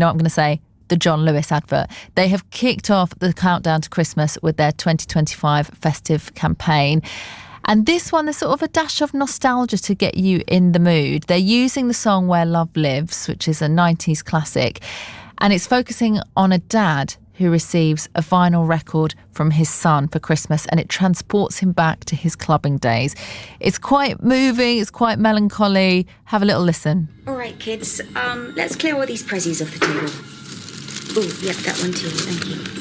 No, I'm going to say the John Lewis advert. They have kicked off the countdown to Christmas with their 2025 festive campaign. And this one, there's sort of a dash of nostalgia to get you in the mood. They're using the song Where Love Lives, which is a 90s classic, and it's focusing on a dad who receives a vinyl record from his son for Christmas, and it transports him back to his clubbing days. It's quite moving, it's quite melancholy. Have a little listen. All right, kids, let's clear all these prezzies off the table. Oh, yep, that one too, thank you.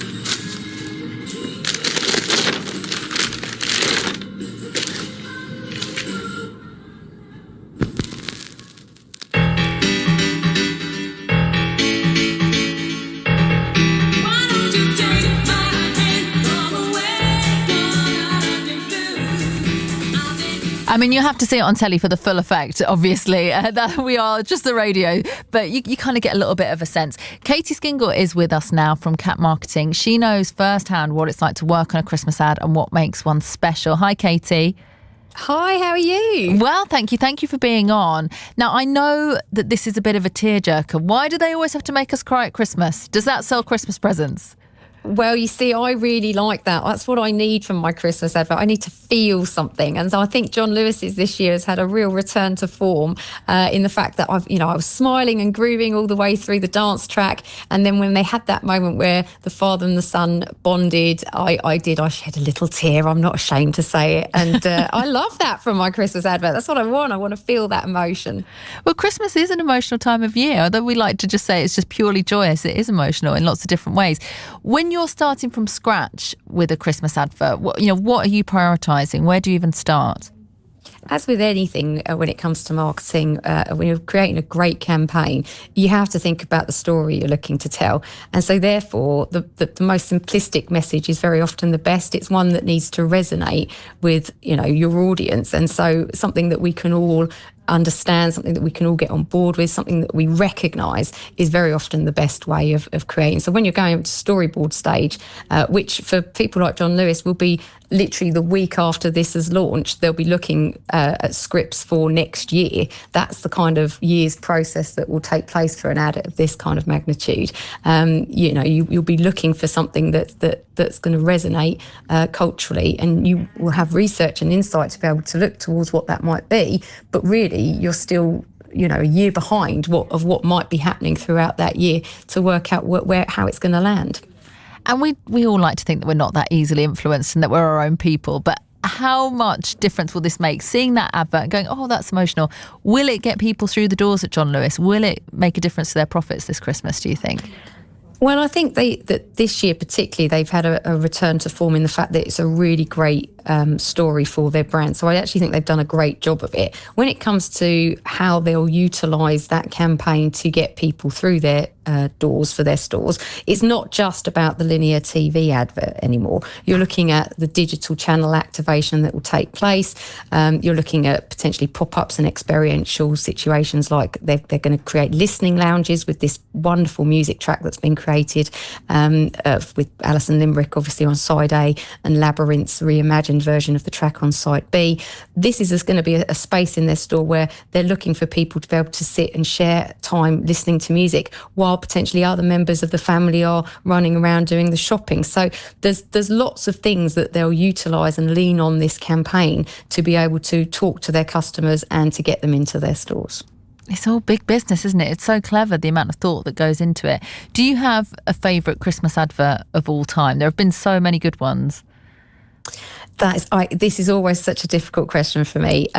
I mean, you have to see it on telly for the full effect, obviously. That we are just the radio, but you kind of get a little bit of a sense. Katie Skingle is with us now from Cat Marketing. She knows firsthand what it's like to work on a Christmas ad and what makes one special. Hi, Katie. Hi, how are you? Well, thank you. Thank you for being on. Now, I know that this is a bit of a tearjerker. Why do they always have to make us cry at Christmas? Does that sell Christmas presents? Well, you see, I really like that. That's what I need from my Christmas advert. I need to feel something. And so I think John Lewis's this year has had a real return to form in the fact that I was smiling and grooving all the way through the dance track. And then when they had that moment where the father and the son bonded, I shed a little tear. I'm not ashamed to say it. And I love that from my Christmas advert. That's what I want. I want to feel that emotion. Well, Christmas is an emotional time of year. Although we like to just say it's just purely joyous, it is emotional in lots of different ways. When you're starting from scratch with a Christmas advert, what are you prioritising? Where do you even start? As with anything, when it comes to marketing, when you're creating a great campaign, you have to think about the story you're looking to tell. And so therefore, the most simplistic message is very often the best. It's one that needs to resonate with, your audience. And so something that we can all understand, something that we can all get on board with, something that we recognise is very often the best way of creating. So when you're going up to storyboard stage, which for people like John Lewis will be literally the week after this is launched, they'll be looking at scripts for next year. That's the kind of year's process that will take place for an ad of this kind of magnitude. You'll be looking for something that's going to resonate culturally, and you will have research and insight to be able to look towards what that might be. But really, you're still a year behind what might be happening throughout that year to work out how it's going to land. And we all like to think that we're not that easily influenced and that we're our own people, but how much difference will this make? Seeing that advert and going, oh, that's emotional. Will it get people through the doors at John Lewis? Will it make a difference to their profits this Christmas, do you think? Well, I think that this year particularly, they've had a return to form in the fact that it's a really great story for their brand. So I actually think they've done a great job of it. When it comes to how they'll utilise that campaign to get people through their doors for their stores, it's not just about the linear TV advert anymore. You're looking at the digital channel activation that will take place. You're looking at potentially pop-ups and experiential situations, like they're going to create listening lounges with this wonderful music track that's been created with Alison Limerick obviously on side A and Labyrinth's reimagined version of the track on side B. This is going to be a space in their store where they're looking for people to be able to sit and share time listening to music while potentially other members of the family are running around doing the shopping. So there's lots of things that they'll utilise and lean on this campaign to be able to talk to their customers and to get them into their stores. It's all big business, isn't it? It's so clever, the amount of thought that goes into it. Do you have a favourite Christmas advert of all time? There have been so many good ones. This is always such a difficult question for me.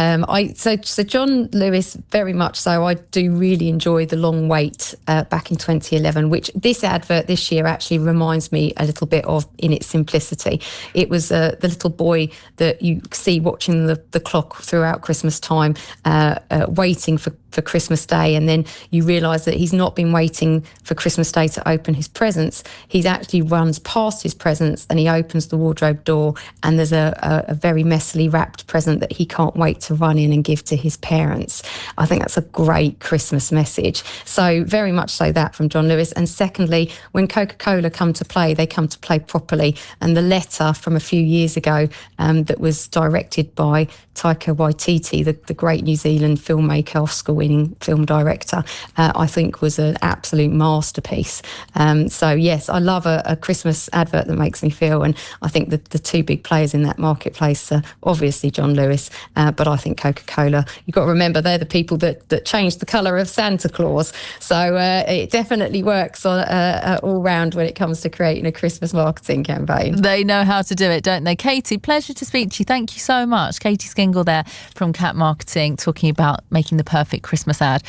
So John Lewis, very much so. I do really enjoy The Long Wait back in 2011, which this advert this year actually reminds me a little bit of in its simplicity. It was the little boy that you see watching the clock throughout Christmas time, waiting for Christmas Day, and then you realise that he's not been waiting for Christmas Day to open his presents. He actually runs past his presents and he opens the wardrobe door, and there's a a very messily wrapped present that he can't wait to run in and give to his parents. I think that's a great Christmas message. So very much so that from John Lewis. And secondly, when Coca-Cola come to play, they come to play properly. And the letter from a few years ago that was directed by Taika Waititi, the great New Zealand filmmaker, Oscar-winning film director, I think was an absolute masterpiece. So yes, I love a Christmas advert that makes me feel, and I think that the two big players in that marketplace are obviously John Lewis, but I think Coca-Cola. You've got to remember they're the people that changed the colour of Santa Claus. So it definitely works all round when it comes to creating a Christmas marketing campaign. They know how to do it, don't they? Katie, pleasure to speak to you. Thank you so much. Katie Skingle there from Cat Marketing, talking about making the perfect Christmas ad.